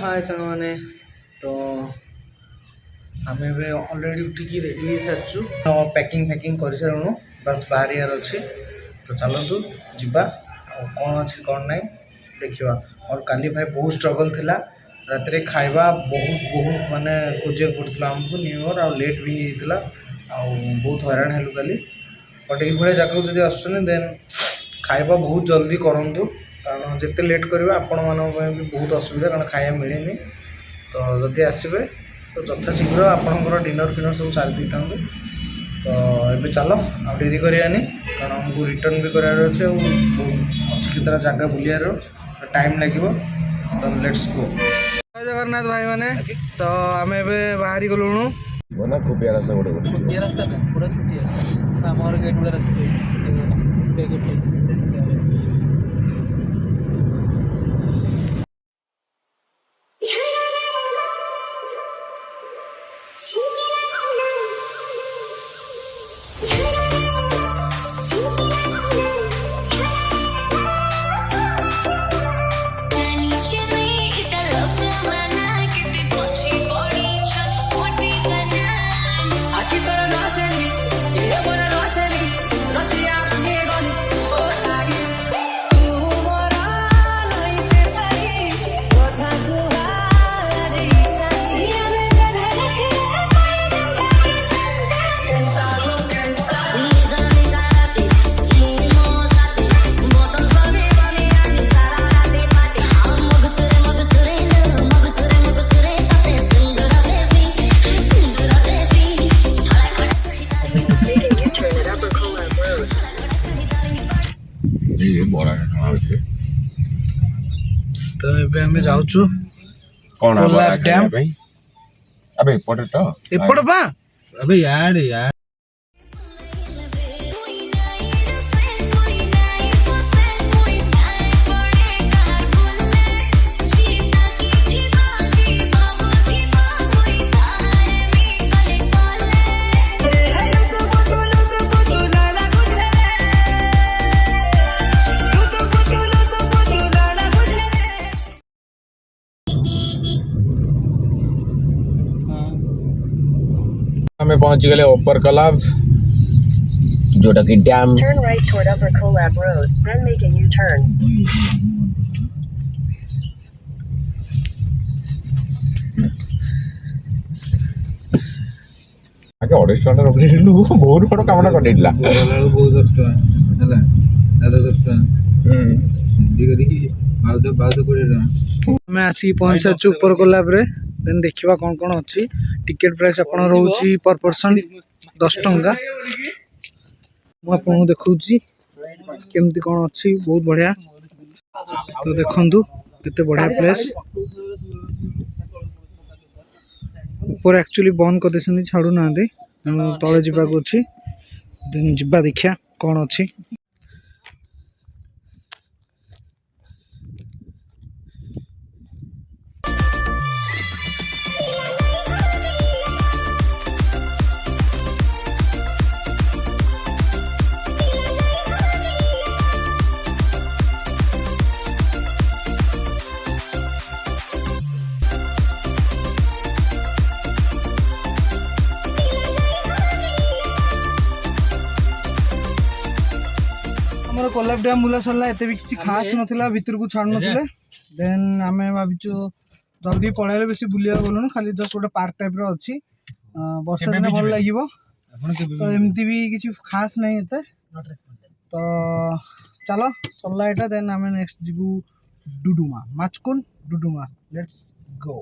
हाय सांग मैंने तो आम ऑलरेडी उठिकी रेडी सारी पैकिंग फैकिंग कर सारूँ बस बाहर यार अच्छे तो चलतु जीवा कौन अच्छी कौन ना देखा और काली भाई बहुत स्ट्रगल थिला रात खाଇବା बहुत माने खोजे पड़ता आमको न्यू ईयर आ लेट भी होता बहुत हैरान हेलु काली बट ये जगह जब आसुन देन खाଇବା बहुत जल्दी करूँ कारण जिते लेट करेंगे आपण भी बहुत असुविधा कारण खाया मिले तो जदि आसबे तो यथा शीघ्र आपंकर डिनर फिनर सब सारी था तो ये चल आ डेरी करानी कारण आमको रिटर्न भी करार अच्छे अच्छी केतरा जगह बुलियार टाइम लगे तो लेट्स गो। जय जगन्नाथ भाई मैंने तो आम बाहरी गलुणु ना छुटिया रास्ता छुटिया रास्ता पूरा छुटिया आम गेट गुड़ा रास्ता तो ये आम जाऊँ कौन डैम अबे एपटे तो एपट बा अबे यार यार हमें पहुंच गए ऊपर कलाब जोटा कि dam Turn right toward Upper Collab Road, then make a U-turn. आगे 250 टका रखिलु बहुत बड़ कामना करदेला बहुत 10 टका हैला दादा 10 टका करी बाउज 20 टका मैं आसी पहुंच साचु ऊपर कोलाब रे देन देखिबा कोन कोन अछि टिकट प्राइस अपन रहउची पर पर्सन 10 टका मु आपन देखउची केमती कोन अछि बहुत बढ़िया तो देखंतु केते बढ़िया प्लेस ऊपर एक्चुअली बंद कर देछन छाडू ना दे तळे जिबा को अछि देन जिबा देखिया कोन अछि कोलाब डैम बुला सरला एते भी किसी खास नथिला भीतर को छाड़ नथिले देन आमे भाबिचो जल्दी पळाइले बेसी बुलिया बोलनु खाली जस्ट गोटे पार्क टाइप रो अछि वर्षा दिन भल लागिवो तो एमती भी किसी खास नहीं एते तो चलो सरला एटा देन आमे नेक्स्ट जिबू डुडुमा माचकुन डुडुमा लेट्स गो।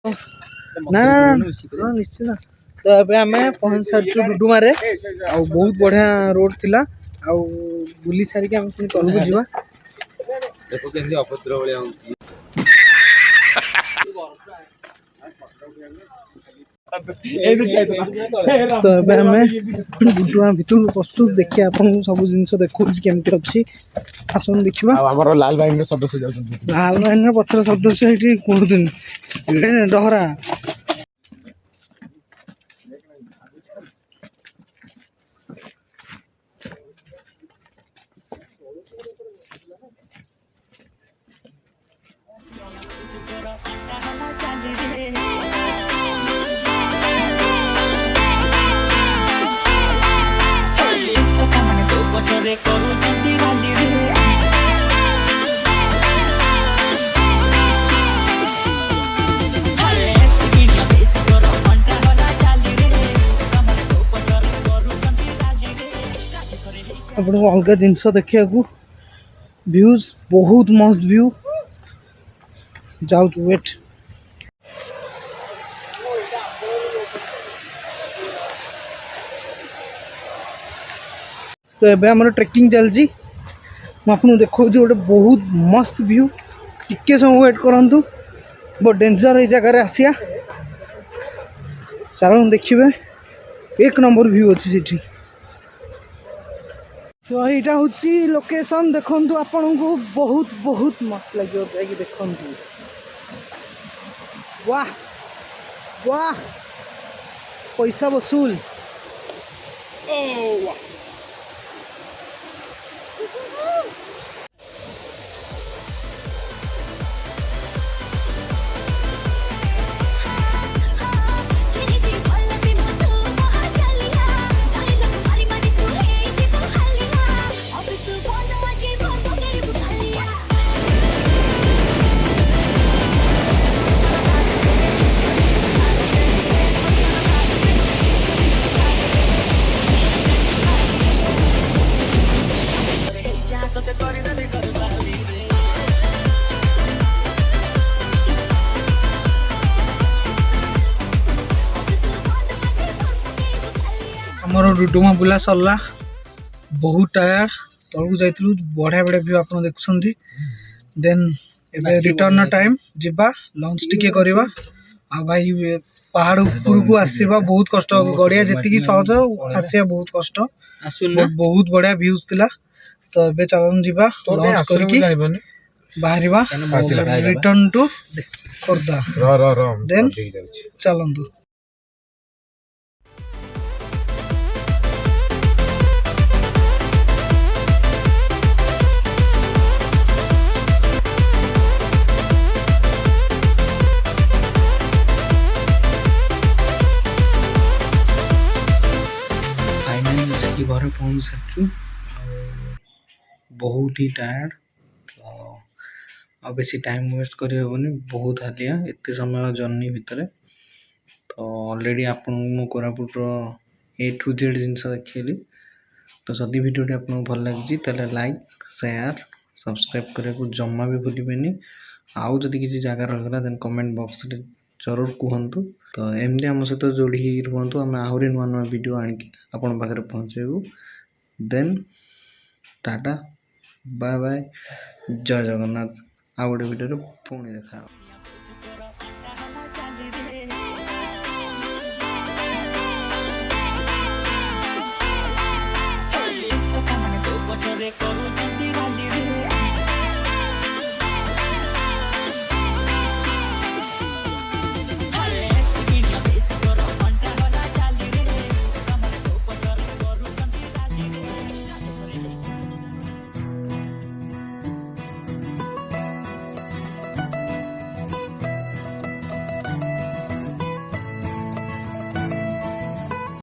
ନା ନା ହଁ ନିଶ୍ଚିତ। ତ ଏବେ ଆମେ ପହଞ୍ଚି ସାରିଛୁ ଡୁଡୁମାରେ। ଆଉ ବହୁତ ବଢ଼ିଆ ରୋଡ୍ ଥିଲା। ଆଉ ବୁଲି ସାରିକି ଆମେ ପୁଣି ତଳକୁ ଯିବା। ଦେଖ କେମିତି ଅଭଦ୍ର ଭଳିଆ ହଉଛି। ତ ଏବେ ଆମେ ଡୁଡୁମା ଭିତରକୁ ପଶୁଛୁ। ଦେଖିବା ଆପଣଙ୍କୁ ସବୁ ଜିନିଷ ଦେଖାଉଛି କେମିତି ଅଛି। ଆସନ୍ତୁ ଦେଖିବା। ଆଉ ଆମର ଲାଲ ବାହିନୀର ସଦସ୍ୟ ଯାଉଛନ୍ତି। ଲାଲ ବାହିନୀର ପଛର ସଦସ୍ୟ ଏଇଠି କୁହନ୍ତୁନି, ଏଇଟା ଡହରା। ଆପଣଙ୍କୁ ଅଲଗା ଜିନିଷ ଦେଖିବାକୁ ଭ୍ୟୁଜ୍ ବହୁତ ମସ୍ତ ଭ୍ୟୁ। ଯାଉଛୁ ୱେଟ୍। ତ ଏବେ ଆମର ଟ୍ରେକିଂ ଚାଲିଛି। ମୁଁ ଆପଣଙ୍କୁ ଦେଖାଉଛି ଗୋଟେ ବହୁତ ମସ୍ତ ଭ୍ୟୁ। ଟିକେ ସମୟ ୱେଟ୍ କରନ୍ତୁ। ବହୁତ ଡେଞ୍ଜର ଏଇ ଜାଗାରେ ଆସିବା। ଚାଲନ୍ତୁ ଦେଖିବେ, ଏକ ନମ୍ବର ଭ୍ୟୁ ଅଛି ସେଠି। ତ ଏଇଟା ହେଉଛି ଲୋକେସନ୍। ଦେଖନ୍ତୁ ଆପଣଙ୍କୁ ବହୁତ ବହୁତ ମସ୍ତ ଲାଗିବ ଯାଇକି ଦେଖନ୍ତୁ। वाह वाह पैसा वसूल। ओ वाह ଆମର ଡୁଡୁମା ବୁଲା ସରିଲା। ବହୁତ ଟାୟାର୍ଡ। ତଳକୁ ଯାଇଥିଲୁ, ବଢ଼ିଆ ବଢ଼ିଆ ଭ୍ୟୁ ଆପଣ ଦେଖୁଛନ୍ତି। ଦେନ୍ ଏବେ ରିଟର୍ନ ଟାଇମ୍, ଯିବା ଲଞ୍ଚ ଟିକେ କରିବା। ଆଉ ଭାଇ ପାହାଡ଼ ଉପରକୁ ଆସିବା ବହୁତ କଷ୍ଟ। ଗଡ଼ିଆ ଯେତିକି ସହଜ, ଆସିବା ବହୁତ କଷ୍ଟ। ବହୁତ ବଢ଼ିଆ ଭ୍ୟୁଜ୍ ଥିଲା। ତ ଏବେ ଚାଲନ୍ତୁ ଯିବା ଲଞ୍ଚ କରିକି ବାହାରିବା ରିଟର୍ନ ଟୁ ଖୋର୍ଦ୍ଧା। ଦେନ୍ ଚାଲନ୍ତୁ। ଘରେ ପହଞ୍ଚି ସାରିଛୁ। ବହୁତ ହି ଟାୟାର୍ଡ। ଆଉ ବେଶୀ ଟାଇମ୍ ୱେଷ୍ଟ କରିହେବନି, ବହୁତ ହାଲିଆ ଏତେ ସମୟ ଜର୍ଣ୍ଣି ଭିତରେ। ତ ଅଲରେଡ଼ି ଆପଣଙ୍କୁ ମୁଁ କୋରାପୁଟର A to Z ଜିନିଷ ଦେଖେଇଲି। ତ ଯଦି ଭିଡ଼ିଓଟି ଆପଣଙ୍କୁ ଭଲ ଲାଗିଛି ତାହେଲେ ଲାଇକ୍, ସେୟାର, ସବସ୍କ୍ରାଇବ୍ କରିବାକୁ ଜମା ବି ଭୁଲିବେନି। ଆଉ ଯଦି କିଛି ଜାଗା ରହିଗଲା ଦେନ୍ କମେଣ୍ଟ ବକ୍ସରେ ଜରୁର କୁହନ୍ତୁ। ତ ଏମିତି ଆମ ସହିତ ଯୋଡ଼ି ହେଇକି ରୁହନ୍ତୁ। ଆମେ ଆହୁରି ନୂଆ ନୂଆ ଭିଡ଼ିଓ ଆଣିକି ଆପଣଙ୍କ ପାଖରେ ପହଞ୍ଚାଇବୁ। ଦେନ୍ ଟାଟା, ବାଏ ବାଏ, ଜୟ ଜଗନ୍ନାଥ। ଆଉ ଗୋଟେ ଭିଡ଼ିଓରେ ପୁଣି ଦେଖା ହେବ।